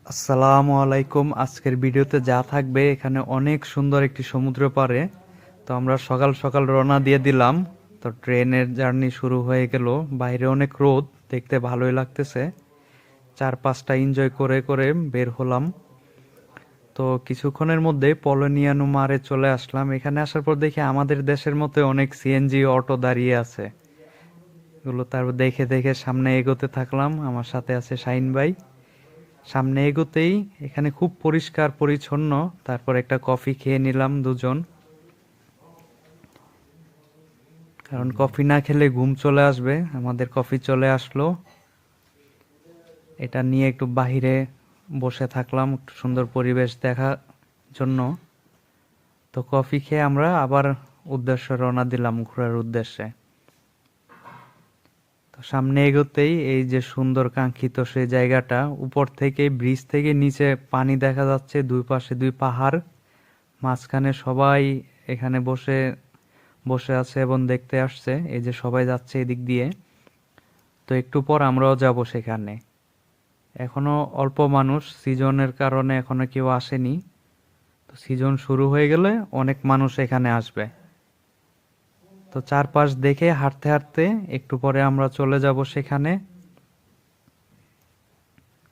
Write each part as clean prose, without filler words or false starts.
আসসালামু আলাইকুম। আজকের ভিডিওতে যা থাকবে, এখানে অনেক সুন্দর একটি সমুদ্র পাড়ে। তো আমরা সকাল সকাল রওনা দিয়ে দিলাম। তো ট্রেনের জার্নি শুরু হয়ে গেল। বাইরে অনেক রোদ, দেখতে ভালোই লাগতেছে। 4-5টা এনজয় করে করে বের হলাম। তো কিছুক্ষণের মধ্যে পলোনিয়ানো মারে চলে আসলাম। এখানে আসার পর দেখি আমাদের দেশের মতো অনেক সিএনজি অটো দাঁড়িয়ে আছে। এগুলো তারপর দেখে দেখে সামনে এগোতে থাকলাম। আমার সাথে আছে শাহিন ভাই। সামনে এগোতেই এখানে খুব পরিষ্কার পরিচ্ছন্ন। তারপর একটা কফি খেয়ে নিলাম দুজন, কারণ কফি না খেলে ঘুম চলে আসবে। আমাদের কফি চলে আসলো। এটা নিয়ে একটু বাহিরে বসে থাকলাম, একটু সুন্দর পরিবেশ দেখার জন্য। তো কফি খেয়ে আমরা আবার রওনা দিলাম ঘোরার উদ্দেশ্যে। তো সামনে এগোতেই এই যে সুন্দর কাঙ্ক্ষিত সেই জায়গাটা, উপর থেকে ব্রিজ থেকে নিচে পানি দেখা যাচ্ছে, দুই পাশে দুই পাহাড়, মাঝখানে সবাই এখানে বসে বসে আছে এবং দেখতে আসছে। এই যে সবাই যাচ্ছে এদিক দিয়ে। তো একটু পর আমরাও যাব সেখানে। এখনো অল্প মানুষ, সিজনের কারণে এখনো কেউ আসেনি। তো সিজন শুরু হয়ে গেলে অনেক মানুষ এখানে আসবে। তো চারপাশ দেখে হাঁটতে হাঁটতে একটু পরে আমরা চলে যাব সেখানে।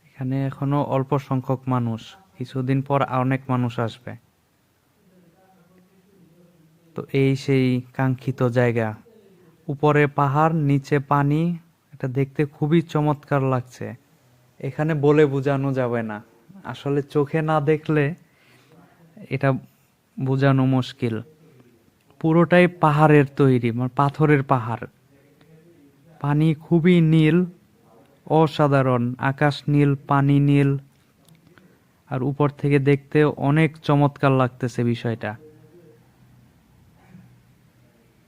এখানে এখনো অল্প সংখ্যক মানুষ, কিছুদিন পর অনেক মানুষ আসবে। তো এই সেই কাঙ্ক্ষিত জায়গা, উপরে পাহাড় নিচে পানি। এটা দেখতে খুবই চমৎকার লাগছে। এখানে বলে বোঝানো যাবে না, আসলে চোখে না দেখলে এটা বোঝানো মুশকিল। পুরোটাই পাহাড়ের তৈরি, মানে পাথরের পাহাড়। পানি খুবই নীল, অসাধারণ। আকাশ নীল, পানি নীল। আর উপর থেকে দেখতে অনেক চমৎকার লাগতেছে বিষয়টা।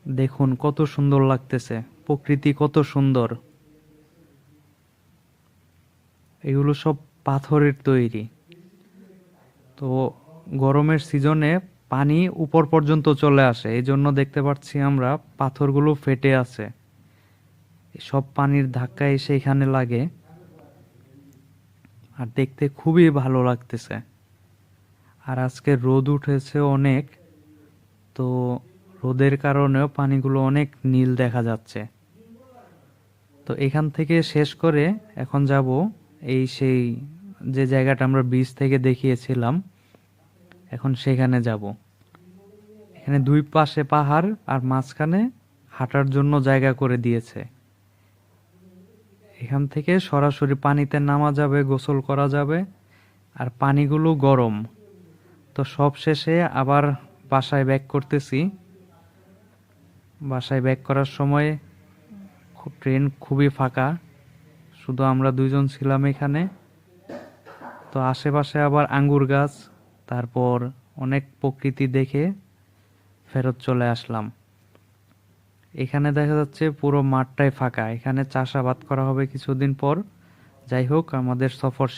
দেখুন কত সুন্দর লাগতেছে, প্রকৃতি কত সুন্দর। এগুলো সব পাথরের তৈরি। তো গরমের সিজনে পানি উপর পর্যন্ত চলে আসে, এই জন্য দেখতে পাচ্ছি আমরা পাথরগুলো ফেটে আছে। সব পানির ধাক্কা এসে এখানে লাগে। আর দেখতে খুবই ভালো লাগতেছে। আর আজকে রোদ উঠেছে অনেক। তো রোদের কারণেও পানিগুলো অনেক নীল দেখা যাচ্ছে। তো এখান থেকে শেষ করে এখন যাব এই সেই যে জায়গাটা আমরা বিচ থেকে দেখিয়েছিলাম, এখন সেখানে যাব। এখানে দুই পাশে পাহাড় আর মাঝখানে হাঁটার জন্য জায়গা করে দিয়েছে। এখান থেকে সরাসরি পানিতে নামা যাবে, গোসল করা যাবে। আর পানিগুলো গরম। তো সব শেষে আবার বাসায় ব্যাক করতেছি। বাসায় ব্যাক করার সময় ট্রেন খুবই ফাঁকা, শুধু আমরা দুইজন ছিলাম এখানে। তো আশেপাশে আবার আঙ্গুর গাছ, তারপর অনেক প্রকৃতি দেখে ফেরত চলে আসলাম। এখানে দেখা যাচ্ছে পুরো মাঠটাই ফাঁকা, এখানে চাষাবাদ করা হবে কিছুদিন পর। যাই হোক, আমাদের সফর